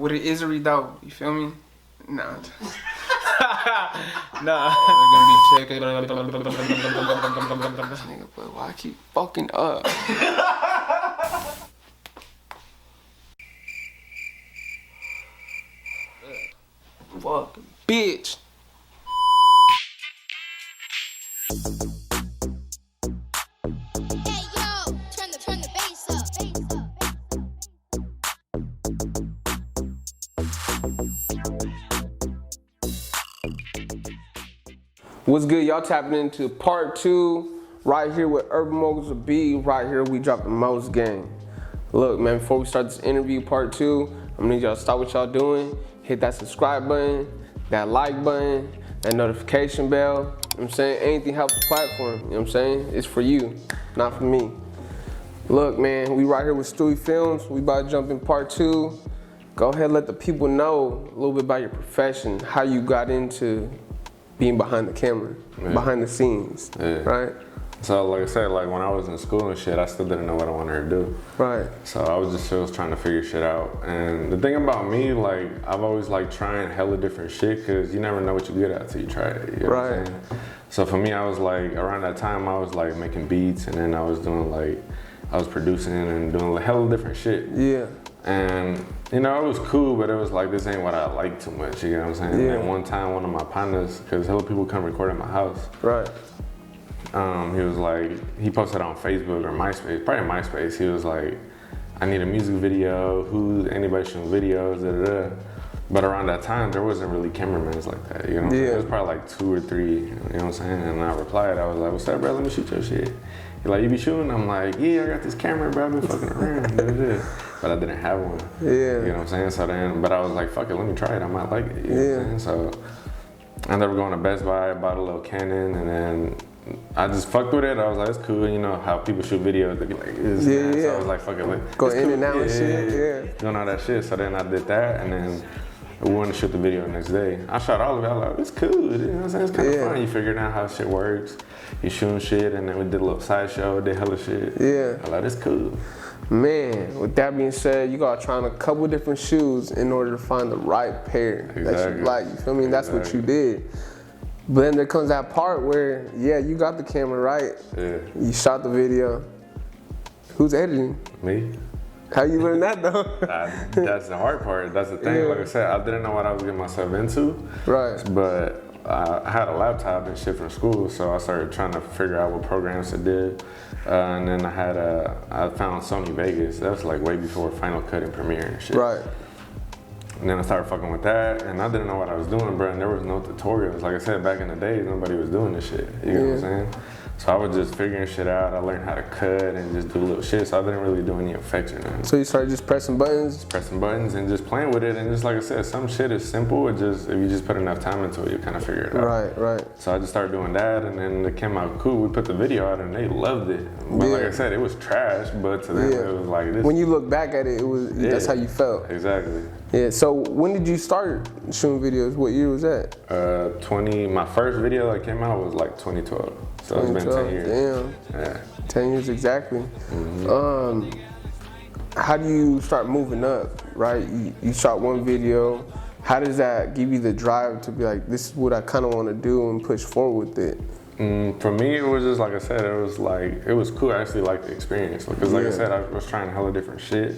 with an Isery though. You feel me? Nah. Nah. They're gonna be checking. Nigga, but why I keep fucking up? Fucking bitch. What's good? Y'all tapping into part 2 right here with Urban Moguls of B. Right here we drop the most game. Look, man, before we start this interview part 2, I'm gonna need y'all to stop what y'all doing. Hit that subscribe button, that like button, that notification bell. You know what I'm saying? Anything helps the platform. You know what I'm saying? It's for you, not for me. Look, man, we right here with Stewy Films. We about to jump in part 2. Go ahead, let the people know a little bit about your profession, how you got into being behind the camera, behind the scenes, right? So like I said, like when I was in school and shit, I still didn't know what I wanted to do. Right. So I was just still trying to figure shit out. And the thing about me, like I've always like trying hella different shit because you never know what you get at till you try it. You know what I'm saying? So for me, I was like, around that time, I was like making beats and then I was doing like, I was producing and doing like hella different shit. Yeah. And you know, it was cool, but it was like, this ain't what I like too much, you know what I'm saying? Yeah. And one time, one of my partners, because hella people come record at my house. Right. He was like, he posted on Facebook or MySpace, probably MySpace, he was like, I need a music video, anybody shooting videos, da da da. But around that time, there wasn't really cameramans like that, you know what I'm saying? It was probably like 2 or 3, you know what I'm saying? And I replied, I was like, what's up, bro, let me shoot your shit. He's like, you be shooting? I'm like, yeah, I got this camera, bro, I've been fucking around, da da da. But I didn't have one. Yeah. You know what I'm saying? So then, but I was like, fuck it, let me try it. I might like it. You know what I'm saying? So I ended up going to Best Buy, bought a little Canon, and then I just fucked with it. I was like, it's cool. You know how people shoot videos, they be like, yeah. So I was like, fuck it. Like, go in and out and shit, doing all that shit. So then I did that, and then we wanted to shoot the video the next day. I shot all of it. I was like, it's cool. You know what I'm saying? It's kind of fun. You figuring out how shit works. You shooting shit, and then we did a little sideshow, did hella shit. Yeah. I was like, it's cool. Man, with that being said, you gotta try on a couple different shoes in order to find the right pair that you like. You feel me? That's what you did. But then there comes that part where, yeah, you got the camera right. Yeah. You shot the video. Who's editing? Me. How you learn that though? That's the hard part. That's the thing. Like I said, I didn't know what I was getting myself into. Right. But I had a laptop and shit from school, so I started trying to figure out what programs it did. And then I found Sony Vegas. That was like way before Final Cut and Premiere and shit. Right. And then I started fucking with that, and I didn't know what I was doing, bro. And there was no tutorials. Like I said, back in the days, nobody was doing this shit. You know what I'm saying? So I was just figuring shit out. I learned how to cut and just do little shit. So I didn't really do any effects or nothing. So you started just pressing buttons? Just pressing buttons and just playing with it. And just like I said, some shit is simple. It just, if you just put enough time into it, you kind of figure it out. Right. So I just started doing that, and then it came out cool. We put the video out and they loved it. But like I said, it was trash, but to them it was like this. When you look back at it, that's how you felt. Exactly. Yeah, so when did you start shooting videos? What year was that? My first video that came out was like 2012. So it's been 10 years. Damn. Yeah. 10 years exactly. Mm-hmm. How do you start moving up, right? You shot one video. How does that give you the drive to be like, this is what I kind of want to do and push forward with it? For me, it was just like I said, it was cool. I actually liked the experience. Because like I said, I was trying hella different shit.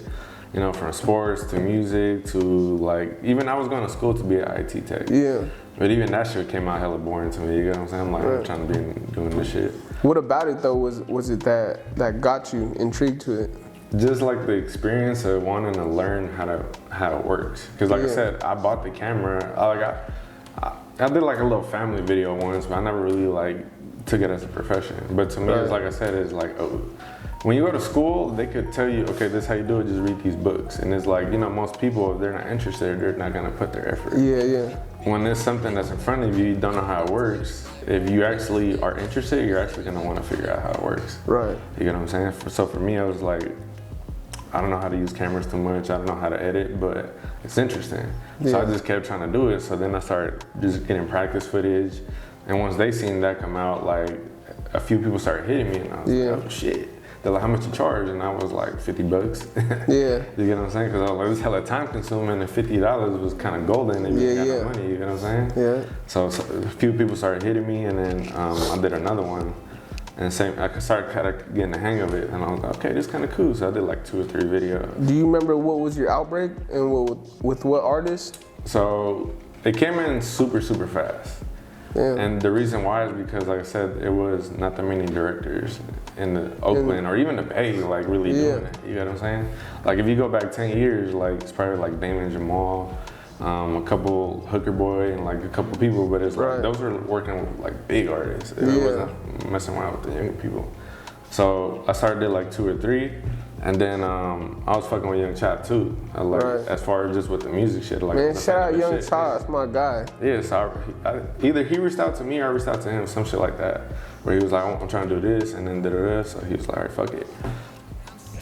You know, from sports to music to like, even I was going to school to be an IT tech. Yeah. But even that shit came out hella boring to me, you know what I'm saying? I'm like, I'm trying to be doing this shit. What about it though, was it that got you intrigued to it? Just like the experience of wanting to learn how it works. Because like I said, I bought the camera, I did like a little family video once, but I never really like took it as a profession. But to me, it's like I said, it's like, when you go to school, they could tell you, okay, this is how you do it, just read these books. And it's like, you know, most people, if they're not interested, they're not gonna put their effort. Yeah. When there's something that's in front of you, you don't know how it works. If you actually are interested, you're actually gonna wanna figure out how it works. Right. You get what I'm saying? So for me, I was like, I don't know how to use cameras too much, I don't know how to edit, but it's interesting. So I just kept trying to do it. So then I started just getting practice footage. And once they seen that come out, like, a few people started hitting me and I was like, oh shit. they're like, how much you charge? And I was like, $50. Yeah. You get what I'm saying? Because I was like, this hella time consuming, and $50 was kind of golden if you got no money. You get what I'm saying? Yeah. So a few people started hitting me, and then I did another one. And I started kind of getting the hang of it, and I was like, okay, this is kind of cool. So I did like 2 or 3 videos. Do you remember what was your outbreak and with what artist? So it came in super, super fast. Yeah. And the reason why is because, like I said, it was not that many directors in the Oakland or even the Bay like really doing it. You know what I'm saying? Like if you go back 10 years, like it's probably like Damon Jamal, a couple Hooker Boy, and like a couple people, but it's like those were working with like big artists. It wasn't messing around with the younger people. So I started like 2 or 3, and then I was fucking with Young Chop too. Like as far as just with the music shit. Like man, shout out Young Chop, that's my guy. Yeah, so either he reached out to me or I reached out to him, some shit like that, where he was like, I'm trying to do this, and then da-da-da. So he was like, all right, fuck it.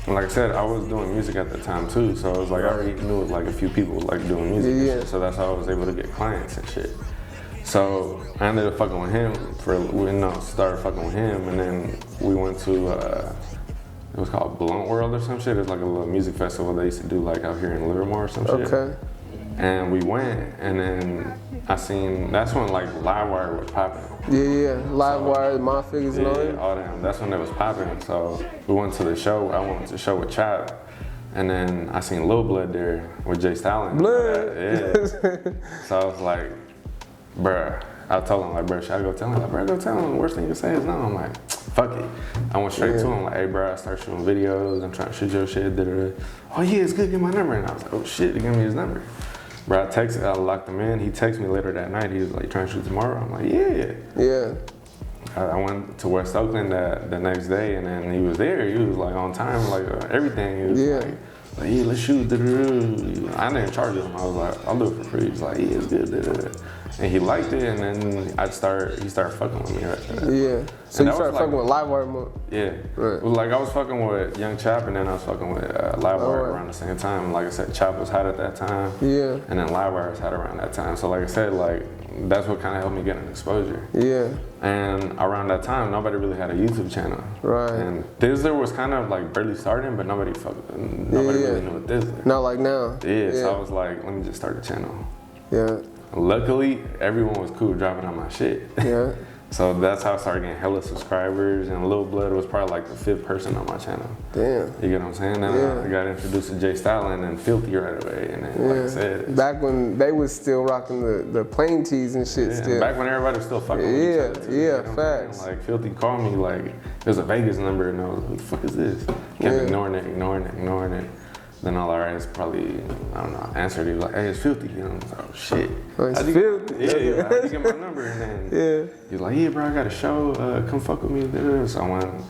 And like I said, I was doing music at the time too, so it was like I already knew like a few people like doing music and shit, so that's how I was able to get clients and shit. So I ended up fucking with him started fucking with him, and then we went to it was called Blunt World or some shit. It's like a little music festival they used to do like out here in Livermore or some shit. Okay. And we went, and then that's when like Livewire was popping. Yeah, Livewire, My Figures and all that. All them. That's when it was popping. So we went to the show. I went to the show with Chop, and then I seen Lil Blood there with Jay Stalin. Blood. Yeah. So I was like, bruh. I told him like, bruh, should I go tell him? Like, bruh, go tell him. The worst thing you can say is no. I'm like, fuck it. I went straight to him like, hey, bruh, I start shooting videos. I'm trying to shoot your shit. Da-da-da. Oh yeah, it's good. Get my number. And I was like, oh shit, he gave me his number. Bro, I locked him in. He texted me later that night. He was like, trying to shoot tomorrow? I'm like, yeah. Yeah. I went to West Oakland the next day, and then he was there. He was like on time, like everything. He was like, yeah, let's shoot. I didn't charge him. I was like, I'll do it for free. He's like, yeah, it's good. And he liked it, and then he started fucking with me after that. Yeah. So you started fucking with Livewire more? Yeah. Right. Well, like I was fucking with Young Chop, and then I was fucking with Livewire around the same time. Like I said, Chop was hot at that time. Yeah. And then Livewire was hot around that time. So like I said, like that's what kind of helped me get an exposure. Yeah. And around that time, nobody really had a YouTube channel. Right. And Thizzler was kind of like barely starting, but nobody really knew what Thizzler. Not like now. Yeah. So I was like, let me just start a channel. Yeah. Luckily, everyone was cool dropping on my shit. Yeah. So that's how I started getting hella subscribers, and Lil Blood was probably like the 5th person on my channel. Damn. You get what I'm saying? Then I got introduced to Jay Stalin and Filthy right away, and then like I said, back when they was still rocking the plain tees and shit. Still. Back when everybody was still fucking with each other. Too, you know facts. Like Filthy called me like it was a Vegas number, and I was like, who the fuck is this? Kept ignoring it. Then all I it's probably, I don't know, answered. He was like, hey, it's Filthy. You know, I was like, oh shit. Oh, it's Filthy. Yeah, how'd you get my number? And then he was like, yeah, bro, I got a show. Come fuck with me. So I went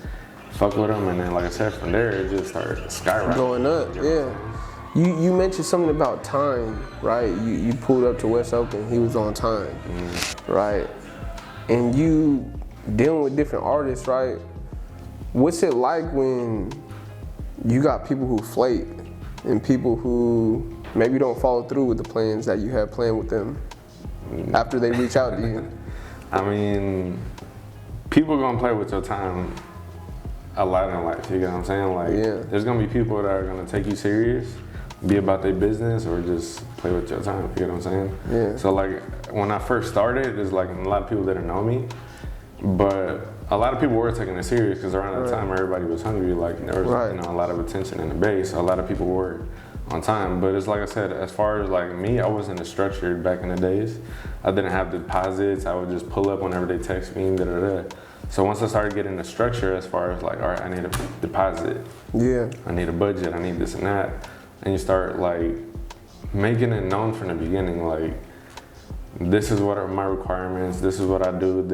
fuck with him, and then like I said, from there it just started skyrocketing. Going up, You mentioned something about time, right? You pulled up to West Oakland. He was on time, right? And you dealing with different artists, right? What's it like when you got people who flake? And people who maybe don't follow through with the plans that you have planned with them after they reach out to you? I mean, people gonna play with your time a lot in life, you get what I'm saying? Like, there's gonna be people that are gonna take you serious, be about their business, or just play with your time, you get what I'm saying? Yeah. So like, when I first started, there's like a lot of people that didn't know me, but a lot of people were taking it serious because around that time everybody was hungry. Like there was a lot of attention in the base, so a lot of people were on time. But it's like I said, as far as like me, I wasn't as structured back in the days. I didn't have deposits. I would just pull up whenever they text me. So once I started getting the structure, as far as like, all right, I need a deposit. Yeah. I need a budget. I need this and that, and you start like making it known from the beginning, like, this is what are my requirements, this is what I do,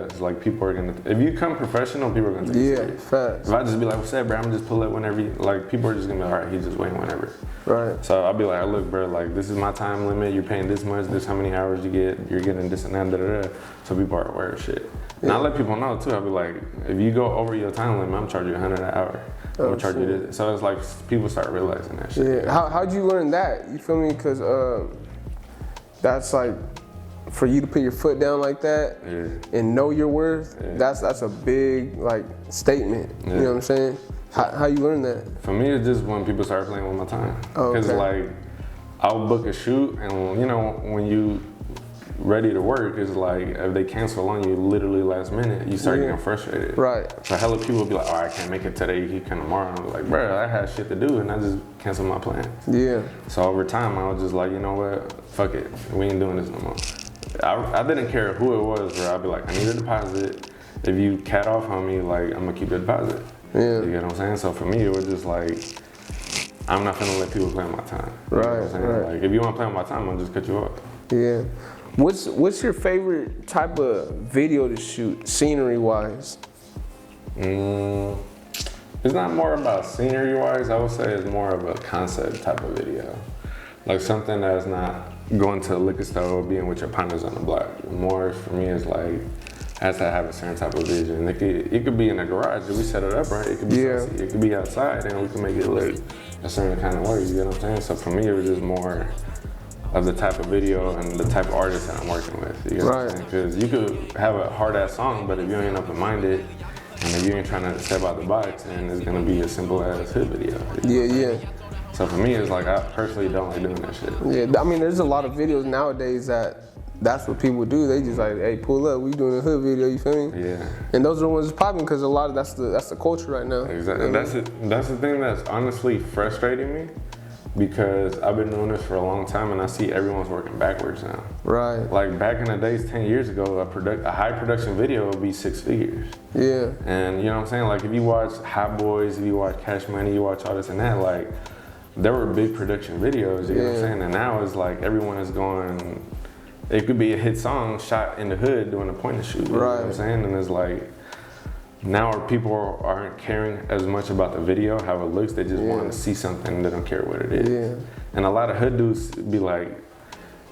It's like people are gonna, if you come professional, people are gonna take you serious. Facts. If I just be like, what's up, bro, I'm just pull up whenever, like people are just gonna be like, all right, he's just waiting whenever. Right. So I'll be like, look, bro, like this is my time limit, you're paying this much, this how many hours you get, you're getting this and that, So people are aware of shit. And I let people know too, I'll be like, if you go over your time limit, I'm charging you $100 an hour. I'm gonna charge you this. So it's like, people start realizing that shit. Yeah, how'd you learn that? You feel me? Cause that's like, for you to put your foot down like that and know your worth, that's a big like statement. You know what I'm saying? How you learn that? For me, it's just when people start playing with my time. Oh, Because okay. like, I'll book a shoot, and you know, when you ready to work, it's like if they cancel on you literally last minute, you start getting frustrated. Right. So hella people will be like, oh, I can't make it today, you can tomorrow. And I'm like, bro, I had shit to do, and I just canceled my plans. Yeah. So over time, I was just like, you know what, fuck it, we ain't doing this no more. I didn't care who it was, bro. I'd be like, I need a deposit. If you cat off on me, like, I'm gonna keep the deposit. Yeah. You get what I'm saying? So for me, it was just like, I'm not gonna let people play with my time. You Right, know what I'm saying? right. Like, if you wanna play with my time, I'll just cut you off. Yeah. What's your favorite type of video to shoot, scenery wise? It's not more about scenery wise, I would say it's more of a concept type of video. Like something that's not going to a liquor store or being with your partners on the block. More for me is like, has to have a certain type of vision. It could be in a garage if we set it up right. It could be fancy. It could be outside and we can make it look a certain kind of way, you get what I'm saying? So for me, it was just more of the type of video and the type of artist that I'm working with. You get what I'm saying? Because you could have a hard-ass song, but if you ain't open-minded, and if you ain't trying to step out the box, then it's gonna be a simple-ass hood video. Yeah. So for me, it's like, I personally don't like doing that shit. Yeah, I mean, there's a lot of videos nowadays that's what people do. They just like, hey, pull up, we doing a hood video, you feel me? Yeah. And those are the ones that's popping because a lot of that's the culture right now. Exactly. That's the thing that's honestly frustrating me, because I've been doing this for a long time and I see everyone's working backwards now. Right. Like back in the days, 10 years ago, a high production video would be 6 figures. Yeah. And you know what I'm saying? Like if you watch Hot Boys, if you watch Cash Money, you watch all this and that, like there were big production videos, you know what I'm saying? And now it's like everyone is going, it could be a hit song shot in the hood doing a point and shoot, you know what I'm saying? And it's like, now our people aren't caring as much about the video, how it looks, they just want to see something, they don't care what it is. Yeah. And a lot of hood dudes be like,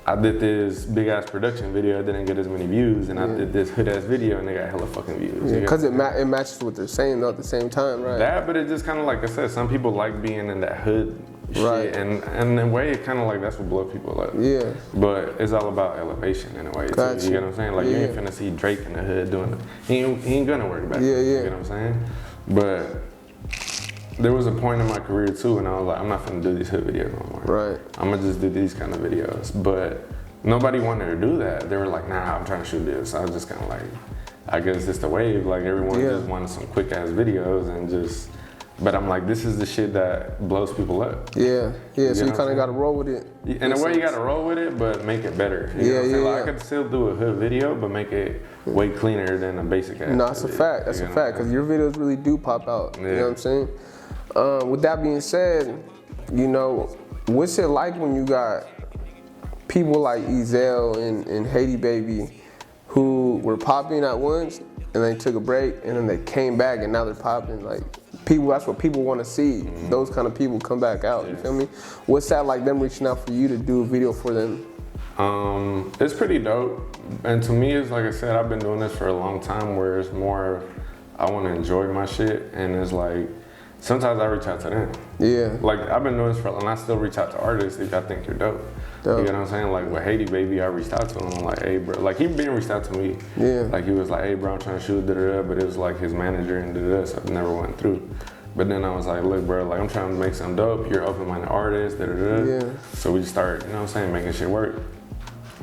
I did this big ass production video, it didn't get as many views, and I did this hood ass video and they got hella fucking views. Yeah, because it matches what they're saying though at the same time, right? That, but it just kind of like I said, some people like being in that hood shit, and in a way, it kind of like that's what blow people up. Yeah. But it's all about elevation in a way, too. You get what I'm saying? Like, you ain't finna see Drake in the hood doing it. He ain't gonna work back. You get what I'm saying? But there was a point in my career, too, and I was like, I'm not finna do these hood videos no more. Right. I'm gonna just do these kind of videos. But nobody wanted to do that. They were like, nah, I'm trying to shoot this. So I was just kind of like, I guess it's the wave. Like, everyone just wanted some quick ass videos and just. But I'm like, this is the shit that blows people up. Yeah. So you kind of got to roll with it. In a way, you got to roll with it, but make it better. You know what I'm saying? Like, I could still do a hood video, but make it way cleaner than a basic ass. No, that's a fact. That's a fact, because your videos really do pop out. You know what I'm saying? With that being said, you know, what's it like when you got people like Ezell and Haiti Baby who were popping at once and they took a break and then they came back and now they're popping? Like, people, that's what people want to see. Those kind of people come back out, you feel me? What's that like, them reaching out for you to do a video for them? It's pretty dope. And to me, it's like I said, I've been doing this for a long time where it's more, I want to enjoy my shit. And it's like, sometimes I reach out to them. Yeah. Like, I've been doing this for, and I still reach out to artists if I think you're dope. You know what I'm saying? Like with Haiti Baby, I reached out to him. I'm like, hey, bro. Like, he been reached out to me. Yeah. Like, he was like, hey, bro, I'm trying to shoot, da-da-da. But it was like his manager and da-da-da, so it never went through. But then I was like, look, bro, like, I'm trying to make something dope. You're open-minded artist, da-da-da. Yeah. So we start, you know what I'm saying, making shit work.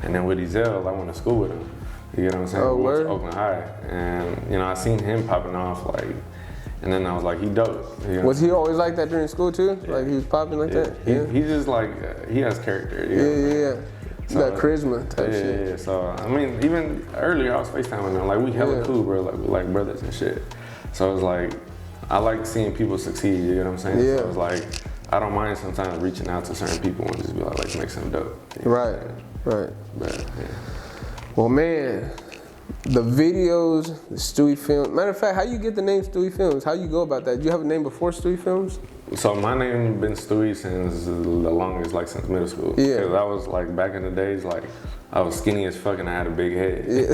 And then with Ezell, I went to school with him. You get what I'm saying? Oh, we went word? to Oakland High. And, you know, I seen him popping off, like, and then I was like, he dope. You know? Was he always like that during school too? Yeah. Like he was popping like that? He just like, he has character. You know? Yeah. So, that charisma type shit. Yeah, so, I mean, even earlier I was FaceTiming them. Like, we hella cool, bro. Like, we like brothers and shit. So it's like, I like seeing people succeed, you know what I'm saying? Yeah. So it's like, I don't mind sometimes reaching out to certain people and just be like, let's make something dope. You know Right. But, yeah. Well, man, the videos, the Stewy Films. Matter of fact, how you get the name Stewy Films? How you go about that? Do you have a name before Stewy Films? So my name been Stewy since the longest, like since middle school. Yeah. Because I was like, back in the days, like, I was skinny as fuck and I had a big head. Yeah.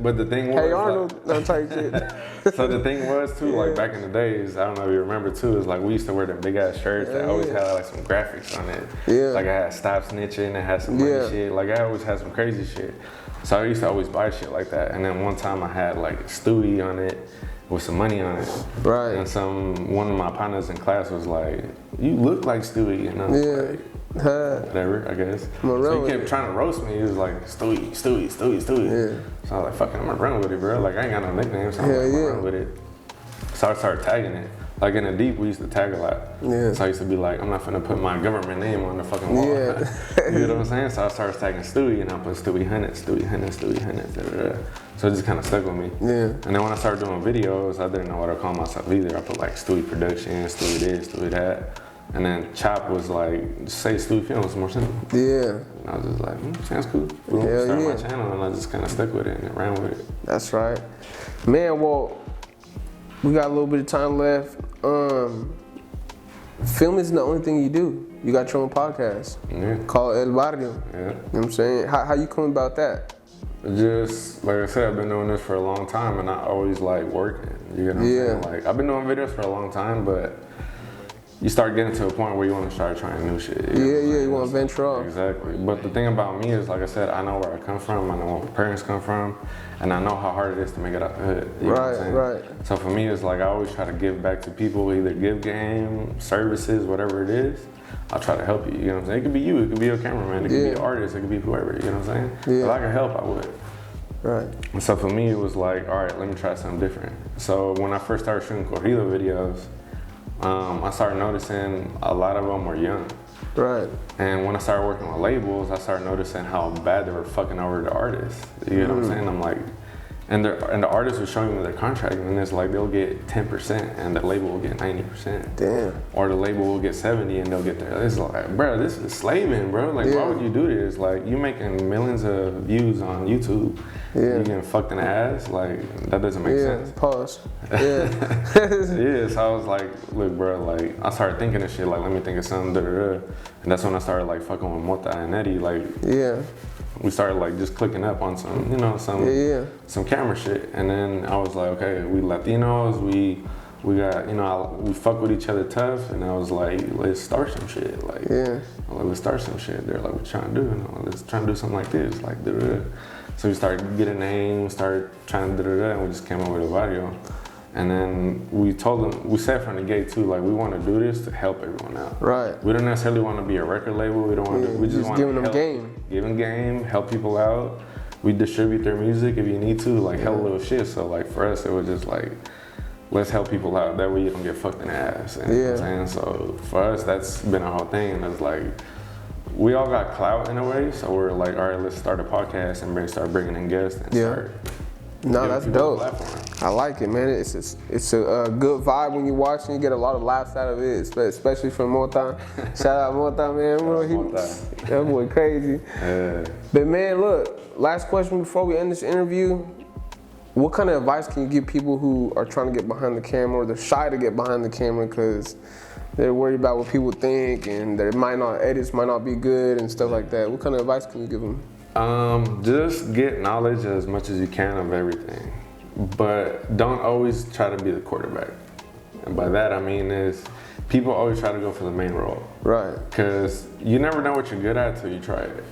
But the thing was, hey Arnold, like, type shit. So the thing was too, like back in the days, I don't know if you remember too, is like we used to wear them big ass shirts that always had like some graphics on it. Yeah. Like I had Stop Snitching, it had some money shit. Like I always had some crazy shit. So I used to always buy shit like that. And then one time I had like Stewy on it. with some money on it. Right. And one of my partners in class was like, "You look like Stewie," and I was like, whatever, I guess. So he kept trying to roast me. He was like, Stewie. Yeah. So I was like, fucking, I'm gonna run with it, bro. Like, I ain't got no nickname, so I'm gonna run with it. So I started tagging it. Like in the deep, we used to tag a lot. Yeah. So I used to be like, I'm not finna put my government name on the fucking wall. Yeah. You know what I'm saying? So I started tagging Stewie, and I put Stewie Hunnit. So it just kind of stuck with me. Yeah. And then when I started doing videos, I didn't know what to call myself either. I put like Stewy Production, Stewy this, Stewy that. And then Chop was like, just say Stewy Films, more simple. Yeah. And I was just like, sounds cool. Started my channel, and I just kind of stuck with it and ran with it. That's right. Man, well, we got a little bit of time left. Film isn't the only thing you do. You got your own podcast called El Barrio. Yeah. You know what I'm saying? How you come about that? Just, like I said, I've been doing this for a long time, and I always like working. You know what I'm saying? Like, I've been doing videos for a long time, but you start getting to a point where you want to start trying new shit. You want to venture off. Exactly. But the thing about me is, like I said, I know where I come from, I know where my parents come from, and I know how hard it is to make it out the hood. You know what I'm saying? Right. So for me, it's like I always try to give back to people, either give game, services, whatever it is. I'll try to help you, you know what I'm saying? It could be you, it could be a cameraman, it could be an artist, it could be whoever, you know what I'm saying? If I could help, I would. Right. And so for me, it was like, all right, let me try something different. So when I first started shooting corrido videos, I started noticing a lot of them were young. Right. And when I started working with labels, I started noticing how bad they were fucking over the artists. You know what I'm saying? I'm like, and the artists were showing me their contract, and it's like they'll get 10% and the label will get 90%. Damn. Or the label will get 70 and they'll get there. It's like, bro, this is slaving, bro. Like, why would you do this? Like, you making millions of views on YouTube. You getting fucked in the ass? Like, that doesn't make sense. Pause. So I was like, look, bro, like, I started thinking of shit, like, let me think of something, And that's when I started, like, fucking with Mota and Eddie, like, we started, like, just clicking up on some, you know, some camera shit. And then I was like, okay, we Latinos, we got, you know, we fuck with each other tough. And I was like, let's start some shit. Like, let's start some shit. They're like, what you trying to do? And I'm like, let's try to do something like this, like, So we started getting names, started trying to and we just came up with a video. And then we told them, we said from the gate too, like, we want to do this to help everyone out. Right. We don't necessarily want to be a record label. We don't want to. We just want to giving them game. Give them game, help people out. We distribute their music if you need to, like, hell little shit. So like for us, it was just like, let's help people out. That way you don't get fucked in the ass. And, you know what I'm saying? So for us, that's been a whole thing. And it's like, we all got clout in a way. So we're like, all right, let's start a podcast and start bringing in guests and start. No, that's dope. I like it, man. It's a good vibe when you watch and you get a lot of laughs out of it, especially from Mota. Shout out Mota, man. That boy crazy. But man, look, last question before we end this interview. What kind of advice can you give people who are trying to get behind the camera, or they're shy to get behind the camera because they're worried about what people think and their edits might not be good and stuff like that? What kind of advice can you give them? Just get knowledge as much as you can of everything, but don't always try to be the quarterback. And by that I mean is, people always try to go for the main role. Right. Because you never know what you're good at till you try it.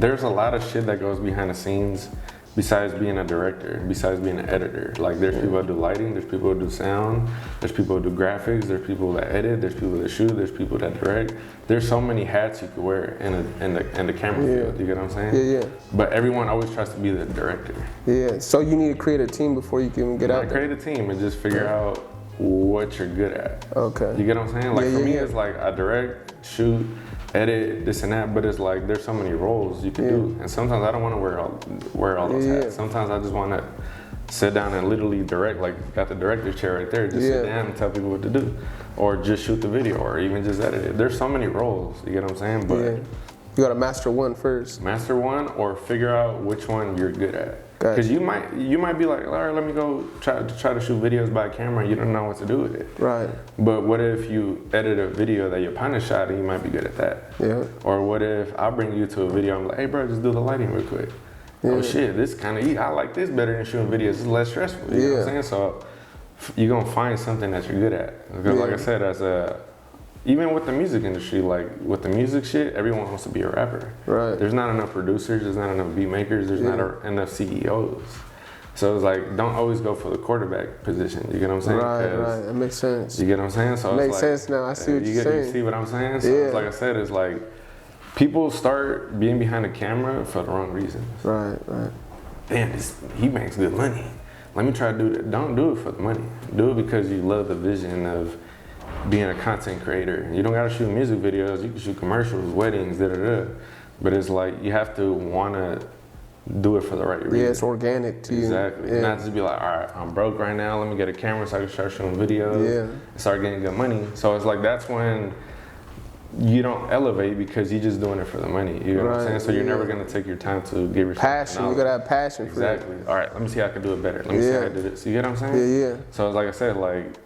There's a lot of shit that goes behind the scenes besides being a director, besides being an editor. Like, there's people that do lighting, there's people that do sound, there's people that do graphics, there's people that edit, there's people that shoot, there's people that direct. There's so many hats you could wear in the camera field, you get what I'm saying? But everyone always tries to be the director. So you need to create a team before you can get out there. Create a team and just figure out what you're good at. Okay. You get what I'm saying? Like, for me, it's like I direct, shoot, edit, this and that, but it's like there's so many roles you can do, and sometimes I don't want to wear all those hats. Sometimes I just want to sit down and literally direct, like, got the director's chair right there, just sit down and tell people what to do, or just shoot the video, or even just edit it. There's so many roles, you get what I'm saying? But you gotta master one first. Master one, or figure out which one you're good at. Because you might be like, all right, let me go try to shoot videos by camera. You don't know what to do with it. Right. But what if you edit a video that your partner shot and you might be good at that? Yeah. Or what if I bring you to a video, I'm like, hey bro, just do the lighting real quick. Oh shit, this kind of, I like this better than shooting videos. It's less stressful. You know what I'm saying? So you're gonna find something that you're good at. Because like I said, even with the music industry, like with the music shit, everyone wants to be a rapper. Right. There's not enough producers, there's not enough beat makers, there's not enough CEOs. So it's like, don't always go for the quarterback position. You get what I'm saying? Right. That makes sense. You get what I'm saying? So Makes sense now. I see what you're saying. You see what I'm saying? So it's like I said, it's like people start being behind the camera for the wrong reasons. Right. Damn, he makes good money. Let me try to do that. Don't do it for the money. Do it because you love the vision of being a content creator. You don't gotta shoot music videos. You can shoot commercials, weddings, But it's like you have to wanna do it for the right reason. Yeah, it's organic to you. Exactly. Yeah. Not just be like, all right, I'm broke right now. Let me get a camera so I can start shooting videos. Yeah. And start getting good money. So it's like that's when you don't elevate because you're just doing it for the money. You know what I'm saying? So you're never gonna take your time to give yourself passion. You gotta have passion for it. Exactly. All right, let me see how I can do it better. Let me see how I do this. You get what I'm saying? Yeah. So it's like I said, like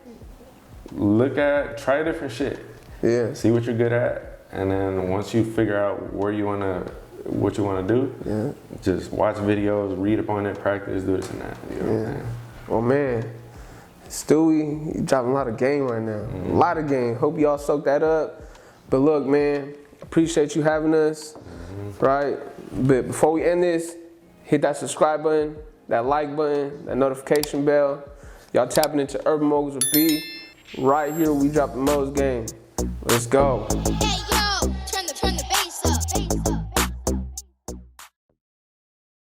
try different shit. Yeah. See what you're good at, and then once you figure out what you wanna do, just watch videos, read up on it, practice, do this and that. You know what I'm saying? Well, man, Stewie, you dropping a lot of game right now. A lot of game. Hope y'all soak that up. But look, man, appreciate you having us, right? But before we end this, hit that subscribe button, that like button, that notification bell. Y'all tapping into Urban Moguls with B. Right here, we drop the most game. Let's go.